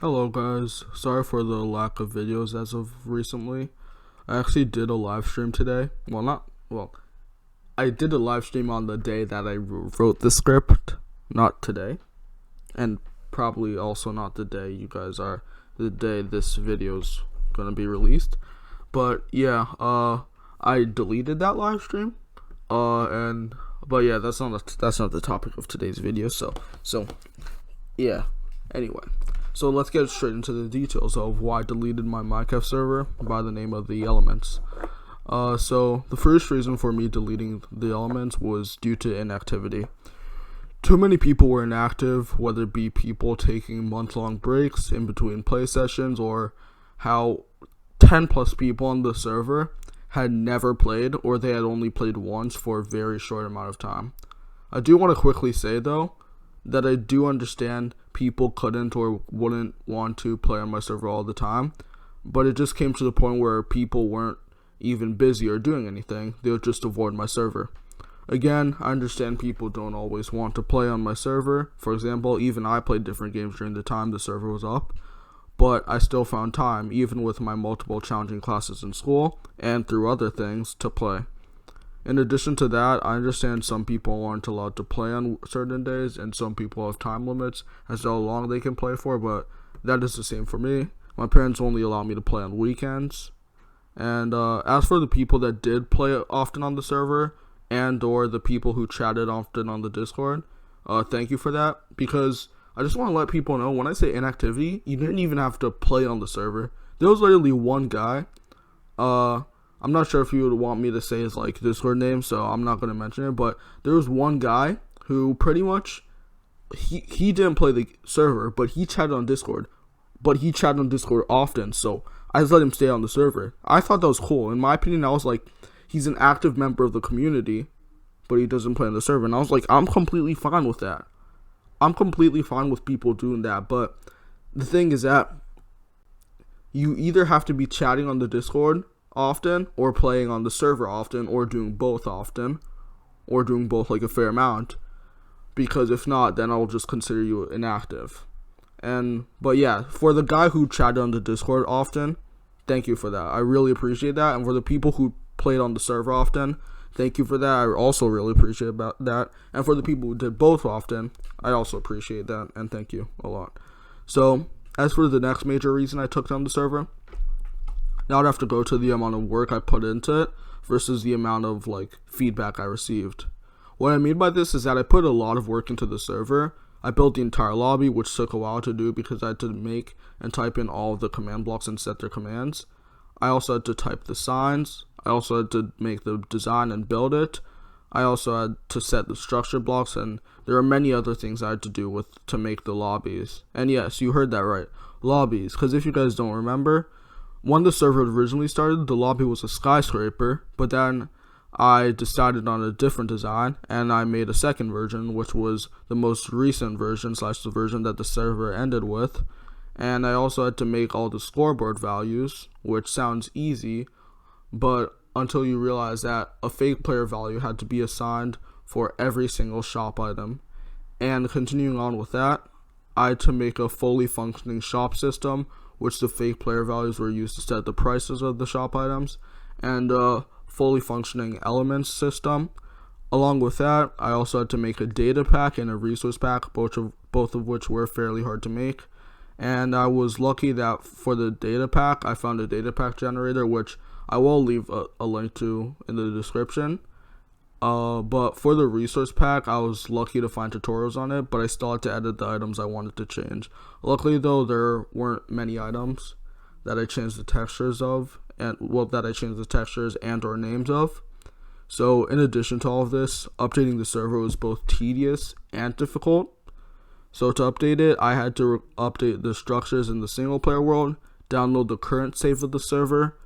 Hello guys, sorry for the lack of videos as of recently. I actually did a live stream today. I did a live stream on the day that I wrote the script, not today. And probably also not the day this video's gonna be released. But yeah, I deleted that live stream. But yeah, that's not the topic of today's video. So yeah. Anyway, so let's get straight into the details of why I deleted my Minecraft server by the name of the Elements. So the first reason for me deleting the Elements was due to inactivity. Too many people were inactive, whether it be people taking month-long breaks in between play sessions, or how 10 plus people on the server had never played, or they had only played once for a very short amount of time. I do want to quickly say though, that I do understand people couldn't or wouldn't want to play on my server all the time, but it just came to the point where people weren't even busy or doing anything. They would just avoid my server. Again, I understand people don't always want to play on my server. For example, even I played different games during the time the server was up, but I still found time, even with my multiple challenging classes in school and through other things, to play. In addition to that, I understand some people aren't allowed to play on certain days, and some people have time limits as to how long they can play for, but that is the same for me. My parents only allow me to play on weekends. And as for the people that did play often on the server, and or the people who chatted often on the Discord, thank you for that, because I just want to let people know, when I say inactivity, you didn't even have to play on the server. There was literally one guy, I'm not sure if you would want me to say his Discord name, so I'm not going to mention it, but there was one guy who pretty much, he didn't play the server, but he chatted on Discord. But he chatted on Discord often, so I just let him stay on the server. I thought that was cool. In my opinion, I was like, he's an active member of the community, but he doesn't play on the server. And I was like, I'm completely fine with that. I'm completely fine with people doing that, but the thing is that you either have to be chatting on the Discord often, or playing on the server often, or doing both often, or doing both a fair amount, because if not, then I'll just consider you inactive. But yeah, for the guy who chatted on the Discord often, thank you for that. I really appreciate that. And for the people who played on the server often, thank you for that. I also really appreciate about that. And for the people who did both often, I also appreciate that, and thank you a lot. So as for the next major reason I took down the server, now I'd have to go to the amount of work I put into it versus the amount of feedback I received. What I mean by this is that I put a lot of work into the server. I built the entire lobby, which took a while to do because I had to make and type in all of the command blocks and set their commands. I also had to type the signs. I also had to make the design and build it. I also had to set the structure blocks, and there are many other things I had to do to make the lobbies. And yes, you heard that right, lobbies, because if you guys don't remember, when the server originally started, the lobby was a skyscraper, but then I decided on a different design, and I made a second version, which was the most recent version / the version that the server ended with. And I also had to make all the scoreboard values, which sounds easy, but until you realize that a fake player value had to be assigned for every single shop item. And continuing on with that, I had to make a fully functioning shop system, which the fake player values were used to set the prices of the shop items, and a fully functioning elements system. Along with that, I also had to make a data pack and a resource pack, both of which were fairly hard to make. And I was lucky that for the data pack, I found a Datapack Generator, which I will leave a link to in the description. But for the resource pack, I was lucky to find tutorials on it, but I still had to edit the items I wanted to change. Luckily though, there weren't many items that I changed the textures of, and or names of. So in addition to all of this, updating the server was both tedious and difficult. So to update it, I had to update the structures in the single player world, download the current save of the server,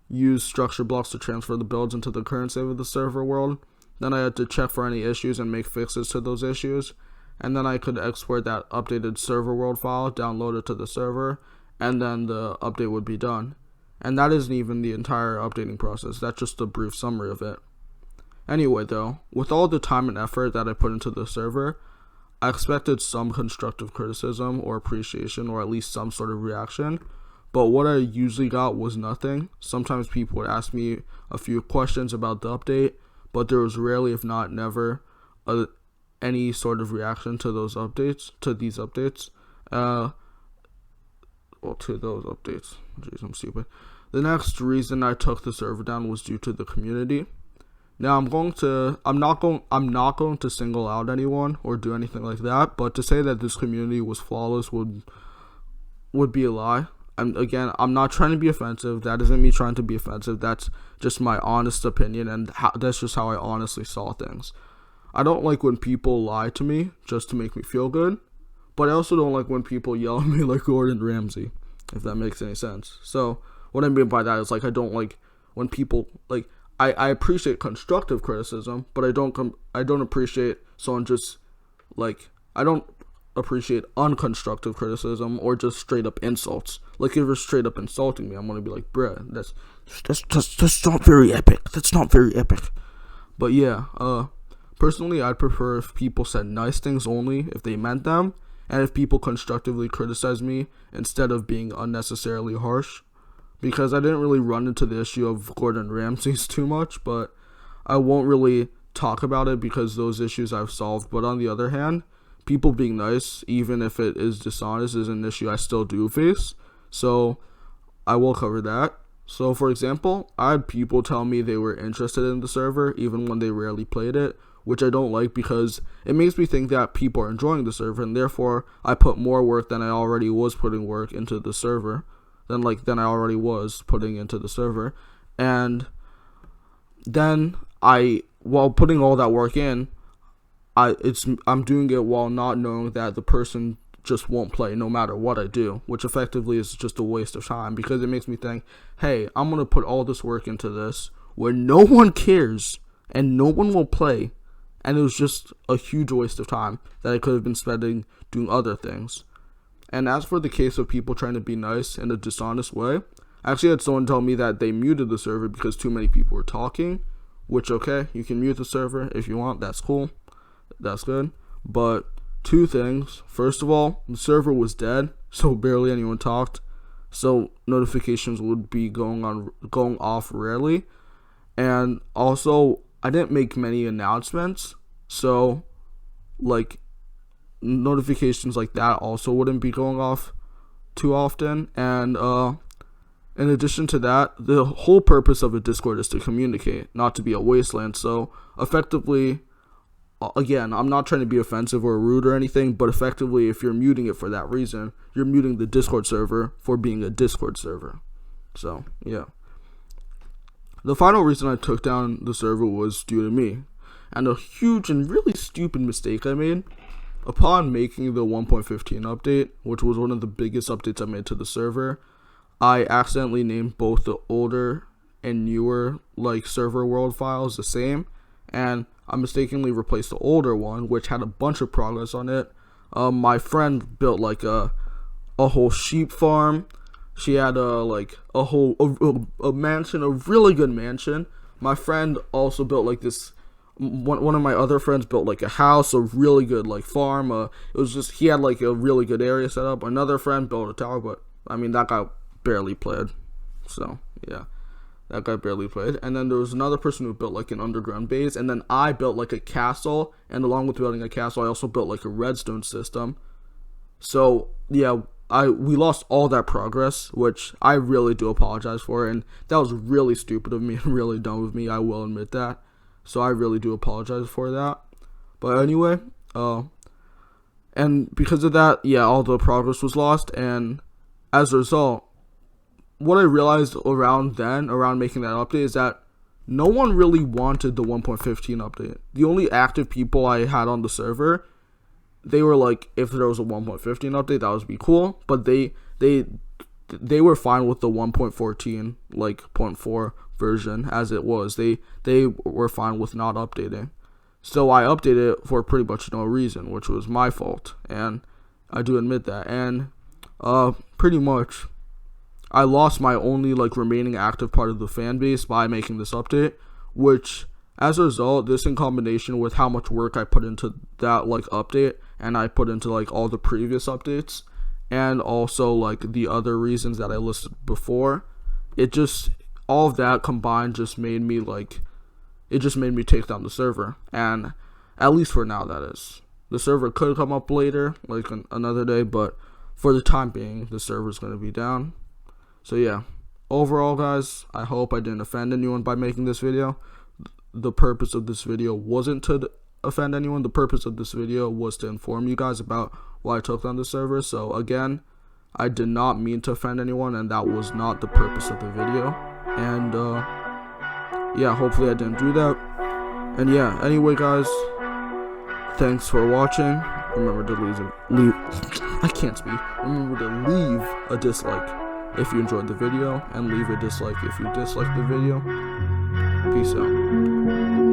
use structure blocks to transfer the builds into the current save of the server world. Then I had to check for any issues and make fixes to those issues. And then I could export that updated server world file, download it to the server, and then the update would be done. And that isn't even the entire updating process. That's just a brief summary of it. Anyway though, with all the time and effort that I put into the server, I expected some constructive criticism or appreciation, or at least some sort of reaction. But what I usually got was nothing. Sometimes people would ask me a few questions about the update, but there was rarely, if not never, any sort of reaction to those updates, to these updates. To those updates. Jeez, I'm stupid. The next reason I took the server down was due to the community. Now I'm not going to single out anyone or do anything like that, but to say that this community was flawless would be a lie. And again, I'm not trying to be offensive. That isn't me trying to be offensive. That's just my honest opinion, and that's just how I honestly saw things. I don't like when people lie to me just to make me feel good, but I also don't like when people yell at me like Gordon Ramsay, if that makes any sense. So what I mean by that is, like, I don't like when people, like, I appreciate constructive criticism, but I don't appreciate someone just, like, I don't appreciate unconstructive criticism or just straight up insults. Like, if you're straight up insulting me, I'm gonna be like, bruh, that's not very epic. That's not very epic. But yeah, personally, I'd prefer if people said nice things only if they meant them, and if people constructively criticize me instead of being unnecessarily harsh. Because I didn't really run into the issue of Gordon Ramsay's too much, but I won't really talk about it because those issues I've solved. But on the other hand, people being nice, even if it is dishonest, is an issue I still do face. So I will cover that. So for example, I had people tell me they were interested in the server even when they rarely played it, which I don't like because it makes me think that people are enjoying the server, and therefore I put more work than I already was putting work into the server. Than I already was putting into the server. And then while putting all that work in, I'm doing it while not knowing that the person just won't play no matter what I do, which effectively is just a waste of time, because it makes me think, hey, I'm going to put all this work into this where no one cares and no one will play, and it was just a huge waste of time that I could have been spending doing other things. And as for the case of people trying to be nice in a dishonest way, I actually had someone tell me that they muted the server because too many people were talking, which, okay, you can mute the server if you want, that's cool, that's good. But two things: first of all, the server was dead, so barely anyone talked, so notifications would be going off rarely. And also, I didn't make many announcements, so like notifications like that also wouldn't be going off too often. And in addition to that, the whole purpose of a Discord is to communicate, not to be a wasteland. So effectively, again, I'm not trying to be offensive or rude or anything, but effectively, if you're muting it for that reason, you're muting the Discord server for being a Discord server. So yeah, the final reason I took down the server was due to me, and a huge and really stupid mistake I made. Upon making the 1.15 update, which was one of the biggest updates I made to the server, I accidentally named both the older and newer server world files the same, and I mistakenly replaced the older one, which had a bunch of progress on it. My friend built a whole sheep farm. She had a mansion, a really good mansion. My friend also built this. One of my other friends built a house, a really good farm. It was just, he had a really good area set up. Another friend built a tower, but I mean, that guy barely played. So yeah, that guy barely played. And then there was another person who built an underground base, and then I built a castle. And along with building a castle, I also built a redstone system. So yeah, we lost all that progress, which I really do apologize for, and that was really stupid of me and really dumb of me. I will admit that. So I really do apologize for that. But anyway, and because of that, yeah, all the progress was lost. And as a result, what I realized around making that update is that no one really wanted the 1.15 update. The only active people I had on the server, they were if there was a 1.15 update, that would be cool. But they were fine with the 1.14, 0.4 version as it was. They were fine with not updating. So I updated it for pretty much no reason, which was my fault, and I do admit that. And pretty much I lost my only remaining active part of the fan base by making this update, which as a result, this in combination with how much work I put into that update and I put into like all the previous updates, and also like the other reasons that I listed before, all of that combined just made me take down the server. And at least for now, that is. The server could come up later, like another day, but for the time being, the server's going to be down. So yeah, overall guys, I hope I didn't offend anyone by making this video. The purpose of this video wasn't to offend anyone. The purpose of this video was to inform you guys about why I took down the server. So again, I did not mean to offend anyone, and that was not the purpose of the video. And yeah, hopefully I didn't do that. And yeah, anyway guys, thanks for watching. Remember to Remember to leave a dislike if you enjoyed the video, and leave a dislike if you disliked the video. Peace out.